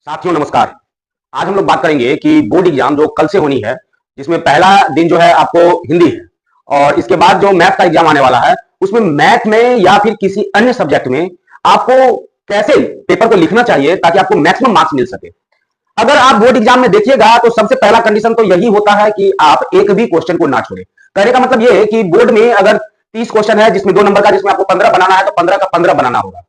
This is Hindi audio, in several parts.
साथियों नमस्कार। आज हम लोग बात करेंगे कि बोर्ड एग्जाम जो कल से होनी है, जिसमें पहला दिन जो है आपको हिंदी है और इसके बाद जो मैथ का एग्जाम आने वाला है उसमें मैथ में या फिर किसी अन्य सब्जेक्ट में आपको कैसे पेपर को लिखना चाहिए ताकि आपको मैक्सिमम मार्क्स मिल सके। अगर आप बोर्ड एग्जाम में देखिएगा तो सबसे पहला कंडीशन तो यही होता है कि आप एक भी क्वेश्चन को ना छोड़े। कहने का मतलब यह है कि बोर्ड में अगर 30 क्वेश्चन है जिसमें 2 नंबर का, जिसमें आपको 15 बनाना है तो 15 का 15 बनाना होगा।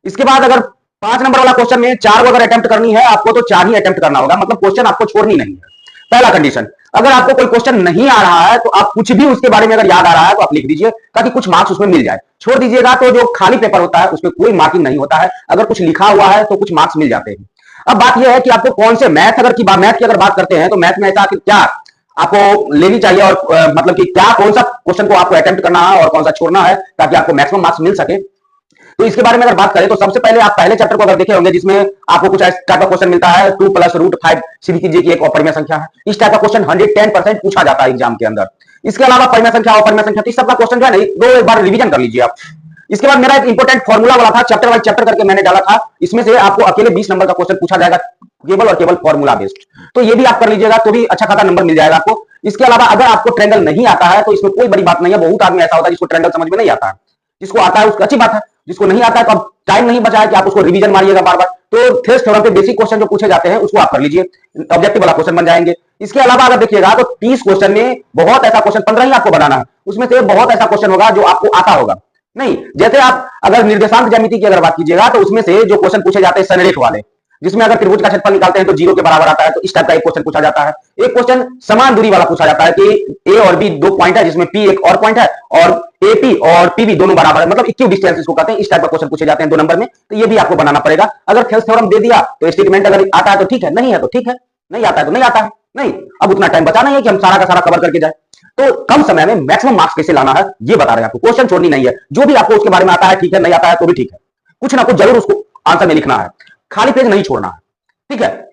इसके बाद अगर 5 नंबर वाला क्वेश्चन में 4 अगर अटेम्प्ट करनी है आपको तो 4 ही अटेम्प्ट करना होगा, मतलब क्वेश्चन आपको छोड़नी नहीं है। पहला कंडीशन। अगर आपको कोई क्वेश्चन नहीं आ रहा है तो आप कुछ भी उसके बारे में अगर याद आ रहा है तो आप लिख दीजिए ताकि कुछ मार्क्स उसमें मिल जाए। छोड़ दीजिएगा तो जो खाली पेपर होता है उसमें कोई मार्किंग नहीं होता है। अगर कुछ लिखा हुआ है तो कुछ मार्क्स मिल जाते हैं। अब बात यह है कि आपको कौन से मैथ की अगर बात करते हैं तो मैथ में ऐसा कि क्या आपको लेनी चाहिए और मतलब कि क्या कौन सा क्वेश्चन को आपको अटेम्प्ट करना है और कौन सा छोड़ना है ताकि आपको मैक्सिमम मार्क्स मिल सके। तो इसके बारे में अगर बात करें तो सबसे पहले आप पहले चैप्टर को अगर देखे होंगे जिसमें आपको कुछ इस टाइप का क्वेश्चन मिलता है 2 + √5 सीधी कीजिए कि एक अपरिमेय संख्या है। इस टाइप का क्वेश्चन 110% पूछा जाता है एग्जाम के अंदर। इसके अलावा परिमेय संख्या अपरिमेय संख्या इस सब का क्वेश्चन जो है नहीं दो एक बार रिवीजन कर लीजिए आप। इसके बाद मेरा एक इंपॉर्टेंट फॉर्मूला वाला था, चैप्टर वाइज चैप्टर करके मैंने डाला था। इसमें से आपको अकेले 20 नंबर का क्वेश्चन पूछा जाएगा केवल और केवल फॉर्मूला बेस्ड। तो ये भी आप कर लीजिएगा तो भी अच्छा खासा नंबर मिल जाएगा आपको। इसके अलावा अगर आपको ट्रायंगल नहीं आता है तो इसमें कोई बड़ी बात नहीं है। बहुत आदमी ऐसा होता है जिसको ट्रायंगल समझ में नहीं आता है। जिसको आता है उसकी अच्छी बात है, जिसको नहीं आता है तो अब टाइम नहीं बचा है कि आप उसको रिवीजन मारिएगा बार बार। तो थेस थ्योरम पे बेसिक क्वेश्चन जो पूछे जाते हैं उसको आप कर लीजिए, ऑब्जेक्टिव वाला क्वेश्चन बन जाएंगे। इसके अलावा अगर देखिएगा तो 30 क्वेश्चन में बहुत ऐसा क्वेश्चन 15 ही आपको बनाना है, उसमें से बहुत ऐसा क्वेश्चन होगा जो आपको आता होगा नहीं। जैसे आप अगर निर्देशांक ज्यामिति की अगर बात कीजिएगा तो उसमें से जो क्वेश्चन पूछे जाते हैं संरेख वाले, जिसमें अगर त्रिभुज का क्षेत्रफल निकालते हैं तो 0 के बराबर आता है, तो इस टाइप का एक क्वेश्चन पूछा जाता है। एक क्वेश्चन समान दूरी वाला पूछा जाता है कि ए और बी 2 पॉइंट है जिसमें पी एक और पॉइंट है और एपी और पीबी दोनों बराबर है, मतलब इक्वी डिस्टेंस इसको कहते हैं। इस टाइप का क्वेश्चन पूछे जाते हैं 2 नंबर में, तो ये भी आपको बनाना पड़ेगा। अगर थेल्स थ्योरम दे दिया तो स्टेटमेंट अगर आता है तो ठीक है, नहीं है तो ठीक है, नहीं आता है तो नहीं आता है। नहीं, अब उतना टाइम बचा नहीं है कि हम सारा का सारा कवर करके जाए। तो कम समय में मैक्सिमम मार्क्स कैसे लाना है ये बता रहे हैं आपको। क्वेश्चन छोड़नी नहीं है, जो भी आपको उसके बारे में आता है ठीक है, नहीं आता है तो भी ठीक है, कुछ ना कुछ जरूर उसको आंसर में लिखना है, खाली पेज नहीं छोड़ना है। ठीक है।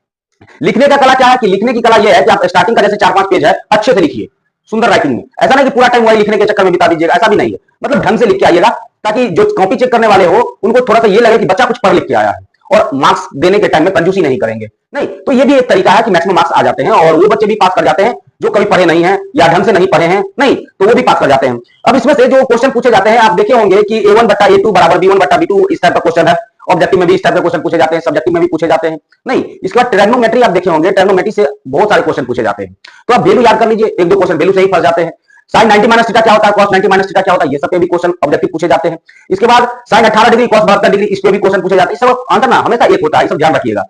लिखने का कला क्या है कि लिखने की कला यह है कि आप स्टार्टिंग का जैसे 4-5 पेज है अच्छे से लिखिए, सुंदर राइटिंग में। ऐसा नहीं कि पूरा टाइम वही लिखने के चक्कर में बिता दीजिएगा, ऐसा भी नहीं है। मतलब ढंग से लिख के आइएगा ताकि जो कॉपी चेक करने वाले हो उनको थोड़ा सा ये लगे कि बच्चा कुछ पढ़ लिख के आया है, और मार्क्स देने के टाइम में कंजूसी नहीं करेंगे। नहीं तो ये भी एक तरीका है कि मैक्सिमम मार्क्स आ जाते हैं और वो बच्चे भी पास कर जाते हैं जो कभी पढ़े नहीं है या ढंग से नहीं पढ़े हैं, नहीं तो वो भी पास कर जाते हैं। अब इसमें से जो क्वेश्चन पूछे जाते हैं आप देखे होंगे कि a1/a2 बराबर b1/b2 इस टाइप का क्वेश्चन है। ऑब्जेक्टिव में भी इस टाइप के क्वेश्चन पूछे जाते हैं, सब्जेक्टिव में भी पूछे जाते हैं। नहीं, इसके बाद ट्रिग्नोमेट्री आप देखे होंगे, ट्रिग्नोमेट्री से बहुत सारे क्वेश्चन पूछे जाते हैं। तो आप वैल्यू याद कर लीजिए, 1-2 क्वेश्चन वैल्यू से ही फंस जाते हैं। sin 90 - थीटा क्या होता है, cos 90 - थीटा क्या होता है, ये सब पे भी क्वेश्चन ऑब्जेक्टिव पूछे जाते हैं। इसके बाद sin 18 डिग्री cos 72 डिग्री इस पे भी क्वेश्चन पूछे जाते हैं। सब आंसर ना हमेशा एक होता है, सब ध्यान रखिएगा।